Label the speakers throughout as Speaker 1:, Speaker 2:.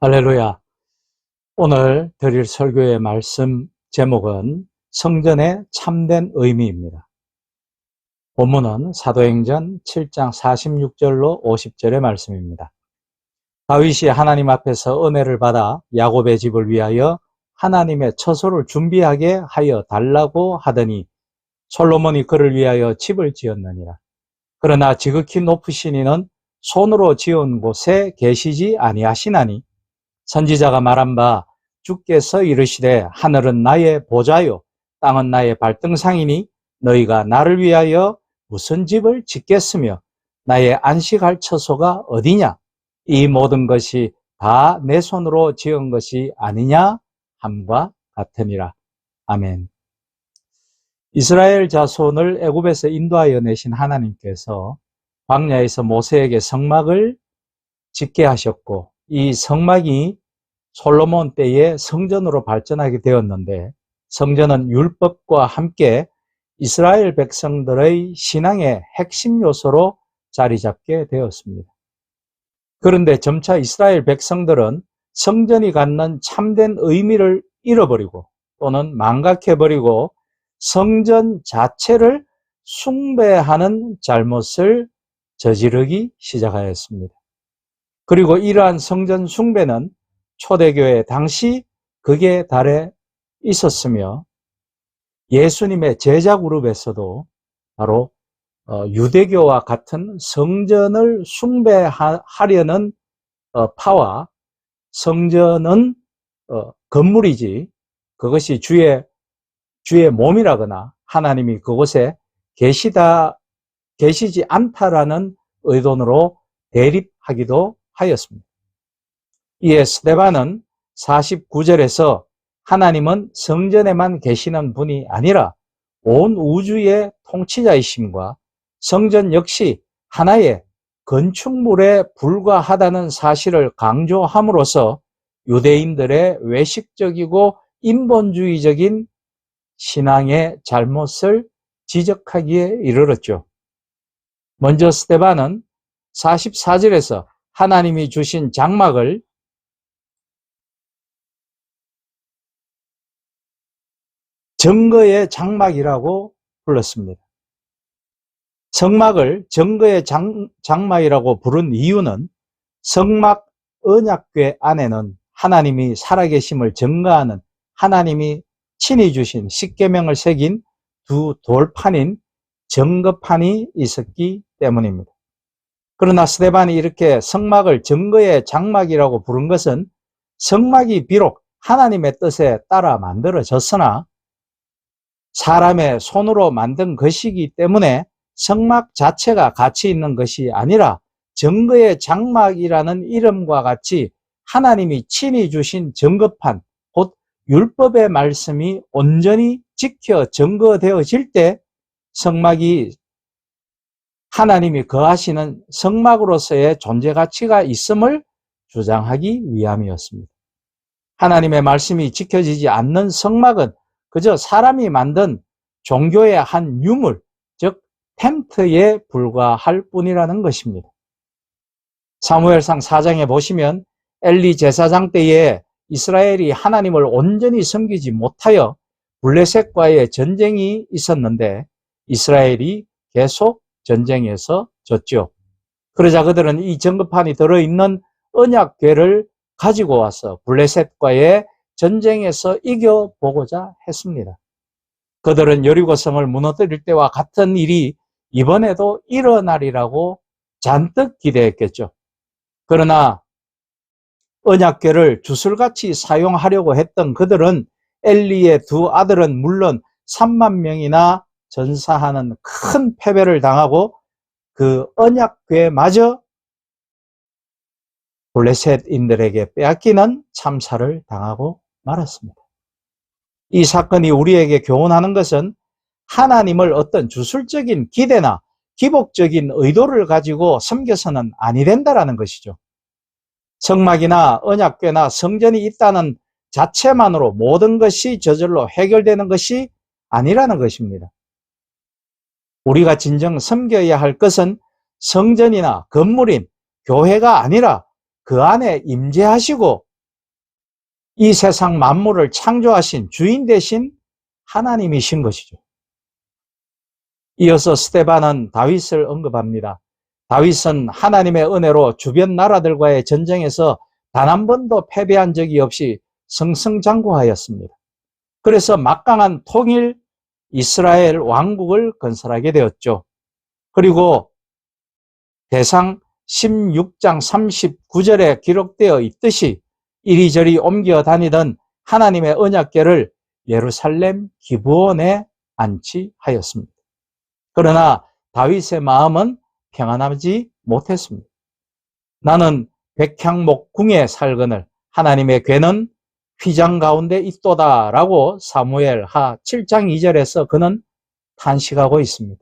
Speaker 1: 할렐루야. 오늘 드릴 설교의 말씀 제목은 성전의 참된 의미입니다. 본문은 사도행전 7장 46절로 50절의 말씀입니다. 다윗이 하나님 앞에서 은혜를 받아 야곱의 집을 위하여 하나님의 처소를 준비하게 하여 달라고 하더니 솔로몬이 그를 위하여 집을 지었느니라. 그러나 지극히 높으신 이는 손으로 지은 곳에 계시지 아니하시나니 선지자가 말한 바 주께서 이르시되 하늘은 나의 보좌요 땅은 나의 발등상이니 너희가 나를 위하여 무슨 집을 짓겠으며 나의 안식할 처소가 어디냐? 이 모든 것이 다 내 손으로 지은 것이 아니냐 함과 같으니라. 아멘. 이스라엘 자손을 애굽에서 인도하여 내신 하나님께서 광야에서 모세에게 성막을 짓게 하셨고, 이 성막이 솔로몬 때에 성전으로 발전하게 되었는데, 성전은 율법과 함께 이스라엘 백성들의 신앙의 핵심 요소로 자리 잡게 되었습니다. 그런데 점차 이스라엘 백성들은 성전이 갖는 참된 의미를 잃어버리고 또는 망각해버리고 성전 자체를 숭배하는 잘못을 저지르기 시작하였습니다. 그리고 이러한 성전 숭배는 초대교회 당시 극에 달해 있었으며, 예수님의 제자 그룹에서도 바로 유대교와 같은 성전을 숭배하려는 파와, 성전은 건물이지 그것이 주의 몸이라거나 하나님이 그곳에 계시지 않다라는 의도로 대립하기도 하였습니다. 이에 스데반은 49절에서 하나님은 성전에만 계시는 분이 아니라 온 우주의 통치자이심과 성전 역시 하나의 건축물에 불과하다는 사실을 강조함으로써 유대인들의 외식적이고 인본주의적인 신앙의 잘못을 지적하기에 이르렀죠. 먼저 스데반은 44절에서 하나님이 주신 장막을 증거의 장막이라고 불렀습니다. 성막을 증거의 장막이라고 부른 이유는 성막 언약궤 안에는 하나님이 살아계심을 증거하는 하나님이 친히 주신 십계명을 새긴 두 돌판인 증거판이 있었기 때문입니다. 그러나 스데반이 이렇게 성막을 증거의 장막이라고 부른 것은 성막이 비록 하나님의 뜻에 따라 만들어졌으나 사람의 손으로 만든 것이기 때문에 성막 자체가 가치 있는 것이 아니라 증거의 장막이라는 이름과 같이 하나님이 친히 주신 증거판, 곧 율법의 말씀이 온전히 지켜 증거되어질 때 성막이 하나님이 거하시는 성막으로서의 존재 가치가 있음을 주장하기 위함이었습니다. 하나님의 말씀이 지켜지지 않는 성막은 그저 사람이 만든 종교의 한 유물, 즉 텐트에 불과할 뿐이라는 것입니다. 사무엘상 4장에 보시면 엘리 제사장 때에 이스라엘이 하나님을 온전히 섬기지 못하여 블레셋과의 전쟁이 있었는데 이스라엘이 계속 전쟁에서 졌죠. 그러자 그들은 이 증거판이 들어있는 언약궤를 가지고 와서 블레셋과의 전쟁에서 이겨보고자 했습니다. 그들은 여리고성을 무너뜨릴 때와 같은 일이 이번에도 일어나리라고 잔뜩 기대했겠죠. 그러나 언약궤를 주술같이 사용하려고 했던 그들은 엘리의 두 아들은 물론 3만 명이나 전사하는 큰 패배를 당하고 그 언약궤마저 블레셋인들에게 빼앗기는 참사를 당하고 말았습니다. 이 사건이 우리에게 교훈하는 것은 하나님을 어떤 주술적인 기대나 기복적인 의도를 가지고 섬겨서는 아니 된다라는 것이죠. 성막이나 언약궤나 성전이 있다는 자체만으로 모든 것이 저절로 해결되는 것이 아니라는 것입니다. 우리가 진정 섬겨야 할 것은 성전이나 건물인 교회가 아니라 그 안에 임재하시고 이 세상 만물을 창조하신 주인 되신 하나님이신 것이죠. 이어서 스데반은 다윗을 언급합니다. 다윗은 하나님의 은혜로 주변 나라들과의 전쟁에서 단 한 번도 패배한 적이 없이 승승장구하였습니다. 그래서 막강한 통일 이스라엘 왕국을 건설하게 되었죠. 그리고 대상 16장 39절에 기록되어 있듯이 이리저리 옮겨 다니던 하나님의 언약궤를 예루살렘 기브온에 안치하였습니다. 그러나 다윗의 마음은 평안하지 못했습니다. 나는 백향목 궁에 살거늘 하나님의 궤는 휘장 가운데 있도다 라고 사무엘 하 7장 2절에서 그는 탄식하고 있습니다.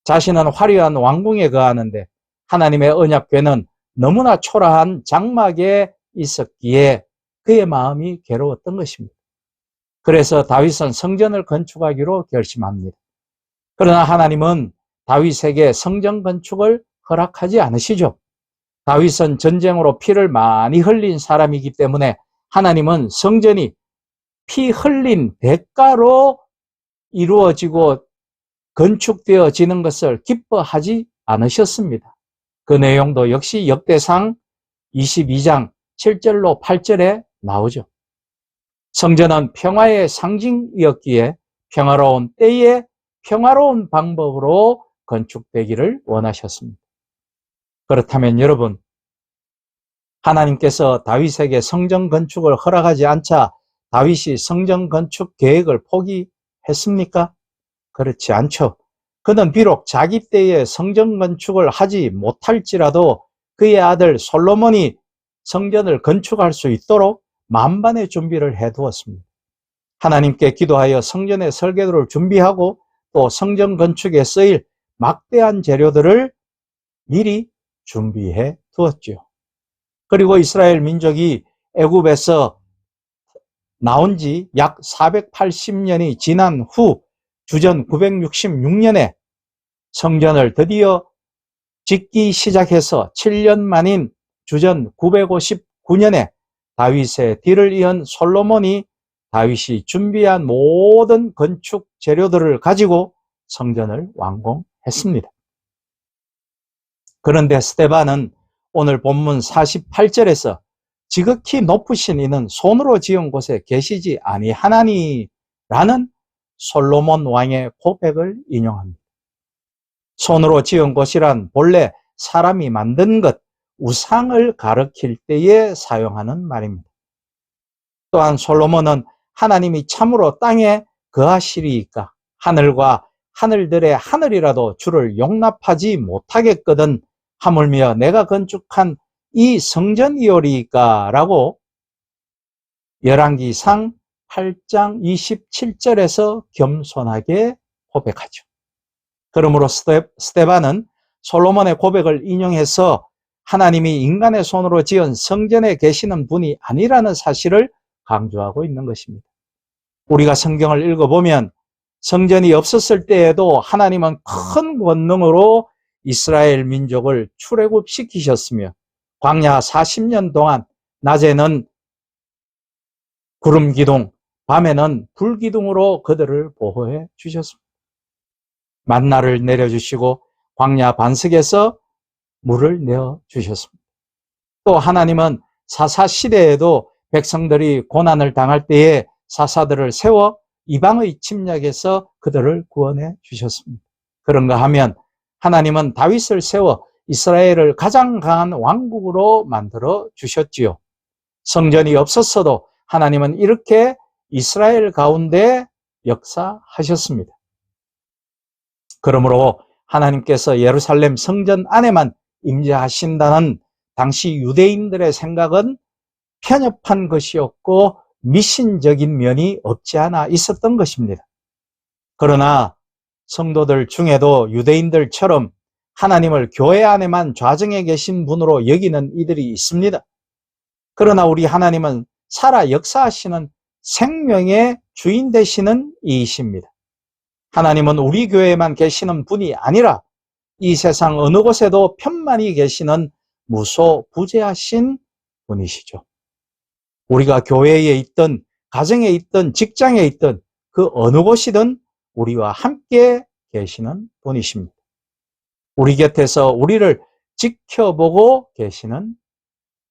Speaker 1: 자신은 화려한 왕궁에 거하는데 하나님의 언약궤는 너무나 초라한 장막에 있었기에 그의 마음이 괴로웠던 것입니다. 그래서 다윗은 성전을 건축하기로 결심합니다. 그러나 하나님은 다윗에게 성전 건축을 허락하지 않으시죠. 다윗은 전쟁으로 피를 많이 흘린 사람이기 때문에 하나님은 성전이 피 흘린 대가로 이루어지고 건축되어지는 것을 기뻐하지 않으셨습니다. 그 내용도 역시 역대상 22장 7절로 8절에 나오죠. 성전은 평화의 상징이었기에 평화로운 때에 평화로운 방법으로 건축되기를 원하셨습니다. 그렇다면 여러분, 하나님께서 다윗에게 성전 건축을 허락하지 않자 다윗이 성전 건축 계획을 포기했습니까? 그렇지 않죠. 그는 비록 자기 때에 성전 건축을 하지 못할지라도 그의 아들 솔로몬이 성전을 건축할 수 있도록 만반의 준비를 해두었습니다. 하나님께 기도하여 성전의 설계도를 준비하고 또 성전 건축에 쓰일 막대한 재료들을 미리 준비해 두었죠. 그리고 이스라엘 민족이 애굽에서 나온 지 약 480년이 지난 후 주전 966년에 성전을 드디어 짓기 시작해서 7년 만인 주전 959년에 다윗의 뒤를 이은 솔로몬이 다윗이 준비한 모든 건축 재료들을 가지고 성전을 완공했습니다. 그런데 스데반은 오늘 본문 48절에서 지극히 높으신 이는 손으로 지은 곳에 계시지 아니하나니 라는 솔로몬 왕의 고백을 인용합니다. 손으로 지은 곳이란 본래 사람이 만든 것, 우상을 가리킬 때에 사용하는 말입니다. 또한 솔로몬은 하나님이 참으로 땅에 거하시리이까 하늘과 하늘들의 하늘이라도 주를 용납하지 못하겠거든 하물며 내가 건축한 이 성전이오리이까 라고 열왕기상 8장 27절에서 겸손하게 고백하죠. 그러므로 스데반은 솔로몬의 고백을 인용해서 하나님이 인간의 손으로 지은 성전에 계시는 분이 아니라는 사실을 강조하고 있는 것입니다. 우리가 성경을 읽어보면 성전이 없었을 때에도 하나님은 큰 권능으로 이스라엘 민족을 출애굽시키셨으며 광야 40년 동안 낮에는 구름 기둥, 밤에는 불 기둥으로 그들을 보호해 주셨습니다. 만나를 내려주시고 광야 반석에서 물을 내어 주셨습니다. 또 하나님은 사사 시대에도 백성들이 고난을 당할 때에 사사들을 세워 이방의 침략에서 그들을 구원해 주셨습니다. 그런가 하면 하나님은 다윗을 세워 이스라엘을 가장 강한 왕국으로 만들어 주셨지요. 성전이 없었어도 하나님은 이렇게 이스라엘 가운데 역사하셨습니다. 그러므로 하나님께서 예루살렘 성전 안에만 임재하신다는 당시 유대인들의 생각은 편협한 것이었고 미신적인 면이 없지 않아 있었던 것입니다. 그러나 성도들 중에도 유대인들처럼 하나님을 교회 안에만 좌정해 계신 분으로 여기는 이들이 있습니다. 그러나 우리 하나님은 살아 역사하시는 생명의 주인 되시는 이이십니다. 하나님은 우리 교회에만 계시는 분이 아니라 이 세상 어느 곳에도 편만히 계시는 무소부재하신 분이시죠. 우리가 교회에 있든 가정에 있든 직장에 있든 그 어느 곳이든 우리와 함께 계시는 분이십니다. 우리 곁에서 우리를 지켜보고 계시는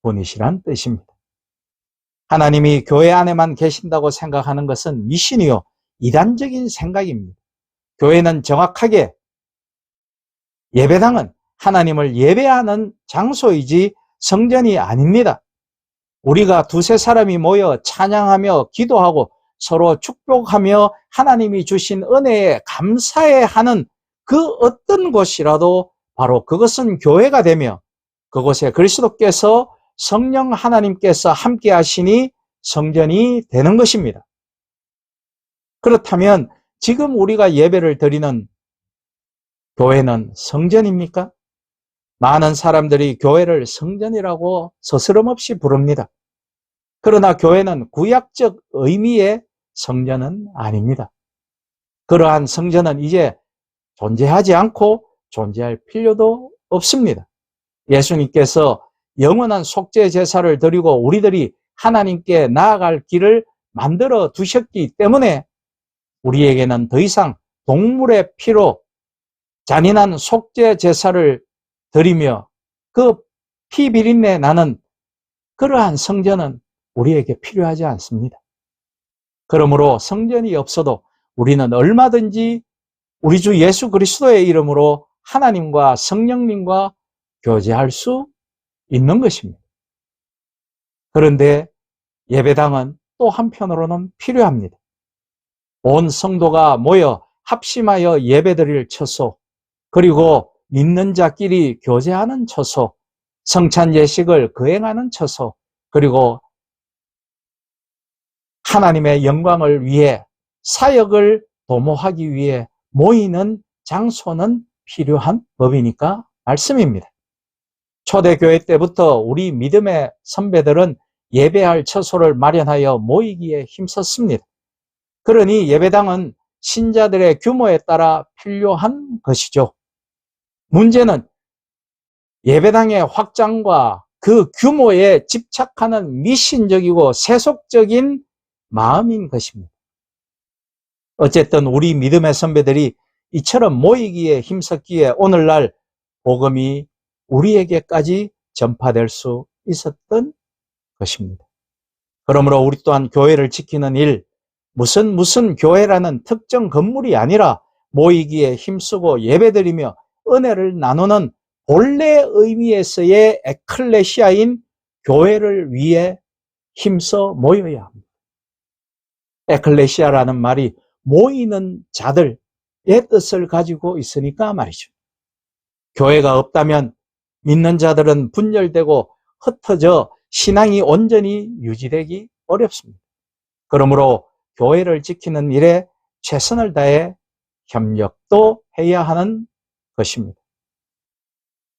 Speaker 1: 분이시란 뜻입니다. 하나님이 교회 안에만 계신다고 생각하는 것은 미신이요 이단적인 생각입니다. 교회는 정확하게 예배당은 하나님을 예배하는 장소이지 성전이 아닙니다. 우리가 두세 사람이 모여 찬양하며 기도하고 서로 축복하며 하나님이 주신 은혜에 감사해 하는 그 어떤 곳이라도 바로 그것은 교회가 되며 그곳에 그리스도께서 성령 하나님께서 함께 하시니 성전이 되는 것입니다. 그렇다면 지금 우리가 예배를 드리는 교회는 성전입니까? 많은 사람들이 교회를 성전이라고 서스럼없이 부릅니다. 그러나 교회는 구약적 의미의 성전은 아닙니다. 그러한 성전은 이제 존재하지 않고 존재할 필요도 없습니다. 예수님께서 영원한 속죄 제사를 드리고 우리들이 하나님께 나아갈 길을 만들어 두셨기 때문에 우리에게는 더 이상 동물의 피로 잔인한 속죄 제사를 드리며 그 피 비린내 나는 그러한 성전은 우리에게 필요하지 않습니다. 그러므로 성전이 없어도 우리는 얼마든지 우리 주 예수 그리스도의 이름으로 하나님과 성령님과 교제할 수 있는 것입니다. 그런데 예배당은 또 한편으로는 필요합니다. 온 성도가 모여 합심하여 예배드릴 처소, 그리고 믿는 자끼리 교제하는 처소, 성찬 예식을 거행하는 처소, 그리고 하나님의 영광을 위해 사역을 도모하기 위해 모이는 장소는 필요한 법이니까 말씀입니다. 초대교회 때부터 우리 믿음의 선배들은 예배할 처소를 마련하여 모이기에 힘썼습니다. 그러니 예배당은 신자들의 규모에 따라 필요한 것이죠. 문제는 예배당의 확장과 그 규모에 집착하는 미신적이고 세속적인 마음인 것입니다. 어쨌든 우리 믿음의 선배들이 이처럼 모이기에 힘썼기에 오늘날 복음이 우리에게까지 전파될 수 있었던 것입니다. 그러므로 우리 또한 교회를 지키는 일, 무슨 교회라는 특정 건물이 아니라 모이기에 힘쓰고 예배드리며 은혜를 나누는 본래 의미에서의 에클레시아인 교회를 위해 힘써 모여야 합니다. 에클레시아라는 말이 모이는 자들의 뜻을 가지고 있으니까 말이죠. 교회가 없다면 믿는 자들은 분열되고 흩어져 신앙이 온전히 유지되기 어렵습니다. 그러므로 교회를 지키는 일에 최선을 다해 협력도 해야 하는 것입니다.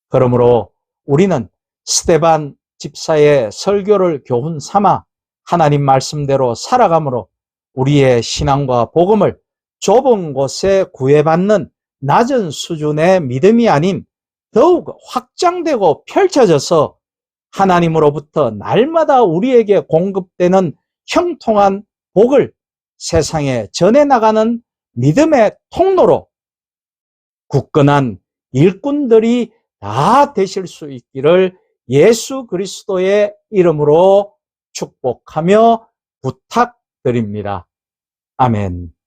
Speaker 1: 그러므로 우리는 스데반 집사의 설교를 교훈 삼아 하나님 말씀대로 살아감으로 우리의 신앙과 복음을 좁은 곳에 구애받는 낮은 수준의 믿음이 아닌 더욱 확장되고 펼쳐져서 하나님으로부터 날마다 우리에게 공급되는 형통한 복을 세상에 전해나가는 믿음의 통로로 굳건한 일꾼들이 다 되실 수 있기를 예수 그리스도의 이름으로 축복하며 부탁드립니다. 아멘.